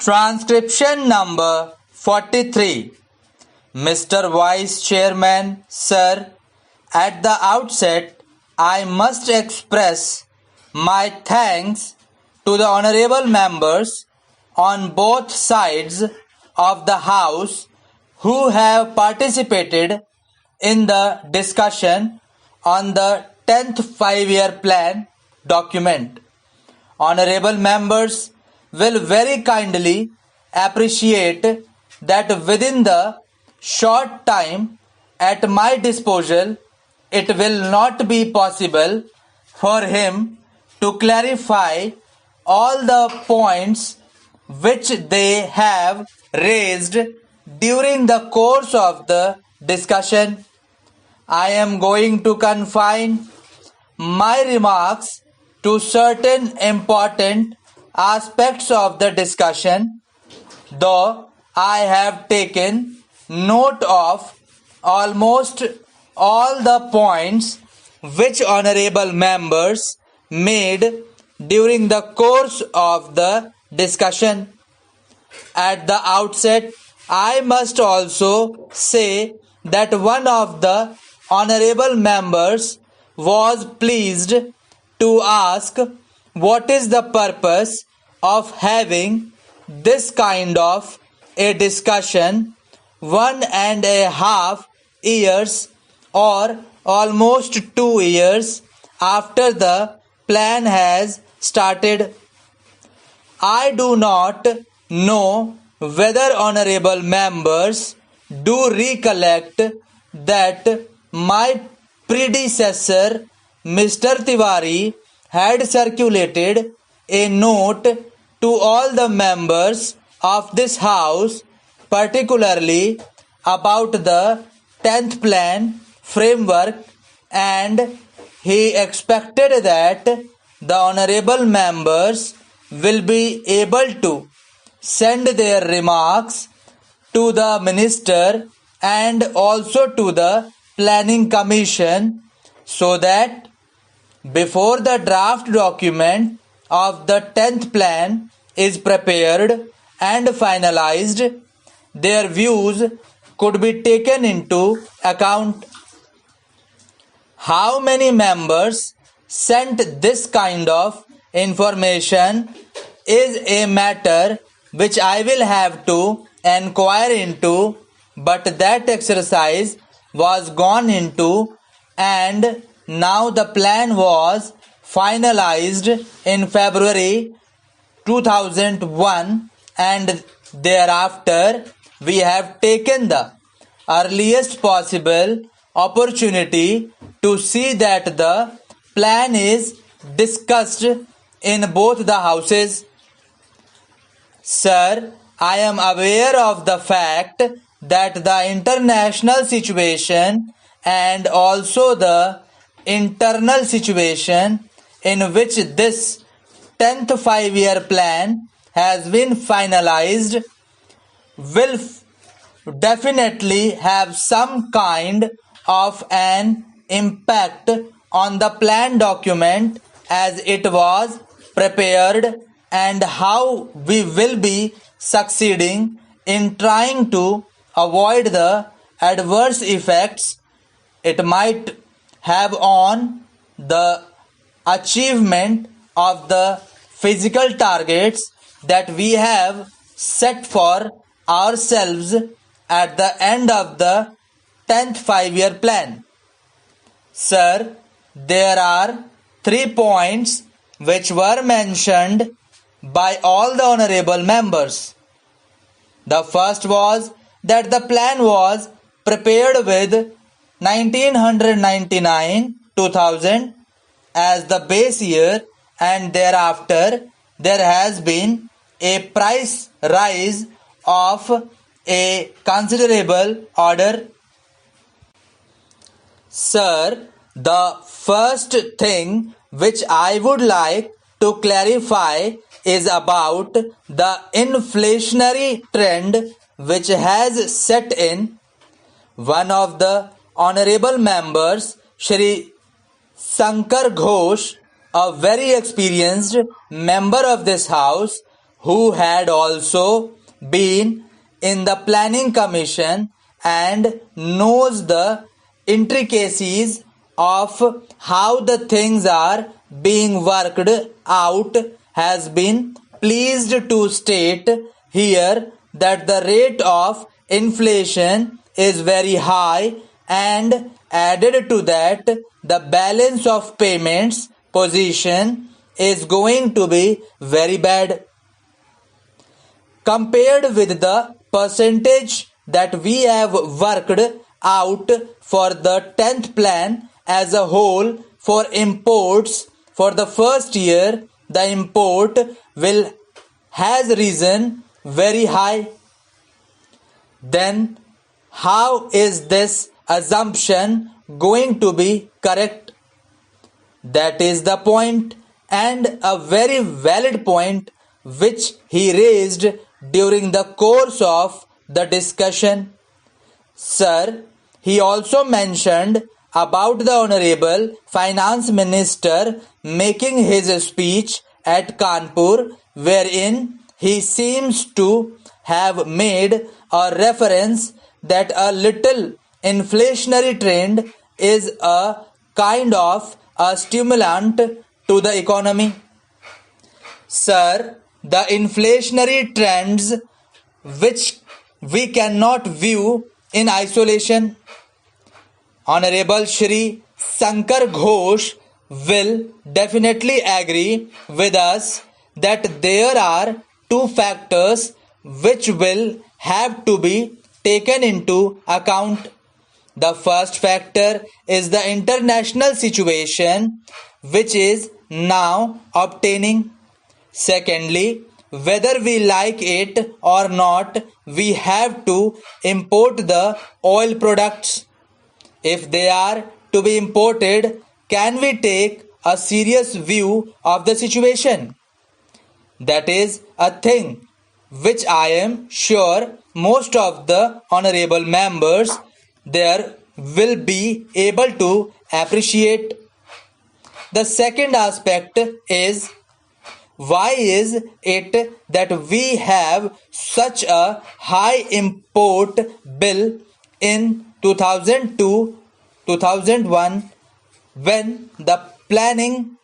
Transcription number 43. Mr. Vice Chairman, Sir, at the outset, I must express my thanks to the honorable members on both sides of the House who have participated in the discussion on the 10th 5-year plan document. Honorable members will very kindly appreciate that within the short time at my disposal, it will not be possible for him to clarify all the points which they have raised during the course of the discussion. I am going to confine my remarks to certain important aspects of the discussion, though I have taken note of almost all the points which honorable members made during the course of the discussion. At the outset, I must also say that one of the honorable members was pleased to ask what is the purpose of having this kind of a discussion 1.5 years or almost 2 years after the plan has started. I do not know whether honorable members do recollect that my predecessor Mr. Tiwari had circulated a note to all the members of this house, particularly about the 10th plan framework, and he expected that the honorable members will be able to send their remarks to the minister and also to the planning commission, so that before the draft document of the 10th plan is prepared and finalized, their views could be taken into account. How many members sent this kind of information is a matter which I will have to inquire into, but that exercise was gone into, and now the plan was finalized in February 2001, and thereafter we have taken the earliest possible opportunity to see that the plan is discussed in both the houses. Sir, I am aware of the fact that the international situation and also the internal situation in which this 10th 5-year plan has been finalized will definitely have some kind of an impact on the plan document as it was prepared, and how we will be succeeding in trying to avoid the adverse effects it might have on the achievement of the physical targets that we have set for ourselves at the end of the 10th 5-year plan. Sir, there are 3 points which were mentioned by all the honorable members. The first was that the plan was prepared with 1999-2000 as the base year, and thereafter there has been a price rise of a considerable order. Sir, the first thing which I would like to clarify is about the inflationary trend which has set in. One of the honorable members, Shri Shankar Ghosh, a very experienced member of this house, who had also been in the planning commission and knows the intricacies of how the things are being worked out, has been pleased to state here that the rate of inflation is very high, and added to that the balance of payments position is going to be very bad. Compared with the percentage that we have worked out for the 10th plan as a whole for imports for the first year, the import has risen very high. Then how is this assumption going to be correct? That is the point, and a very valid point which he raised during the course of the discussion. Sir, he also mentioned about the Honorable Finance Minister making his speech at Kanpur, wherein he seems to have made a reference that a little inflationary trend is a kind of a stimulant to the economy. Sir, the inflationary trends which we cannot view in isolation. Honorable Shri Sankar Ghosh will definitely agree with us that there are two factors which will have to be taken into account. The first factor is the international situation which is now obtaining. Secondly, whether we like it or not, we have to import the oil products. If they are to be imported, can we take a serious view of the situation? That is a thing which I am sure most of the honorable members there will be able to appreciate. The second aspect is, why is it that we have such a high import bill in 2002-2001 when the planning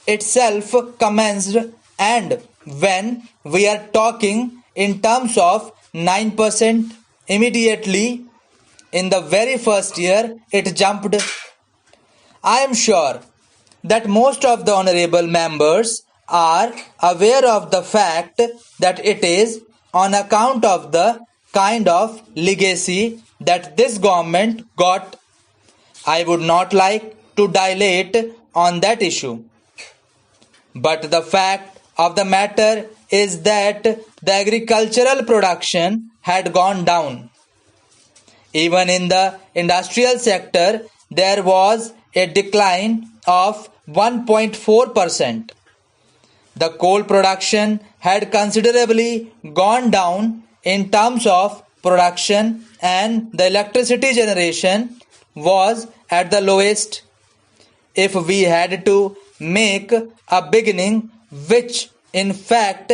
itself commenced, and when we are talking in terms of 9%, immediately in the very first year it jumped. I am sure that most of the honorable members are aware of the fact that it is on account of the kind of legacy that this government got. I would not like to dilate on that issue. But the fact of the matter is that the agricultural production had gone down. Even in the industrial sector, there was a decline of 1.4%. The coal production had considerably gone down in terms of production, and the electricity generation was at the lowest. If we had to make a beginning, which in fact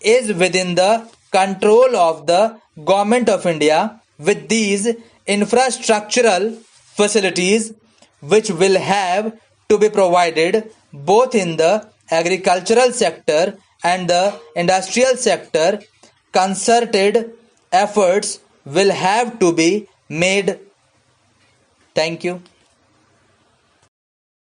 is within the control of the Government of India, with these infrastructural facilities which will have to be provided both in the agricultural sector and the industrial sector, concerted efforts will have to be made. Thank you.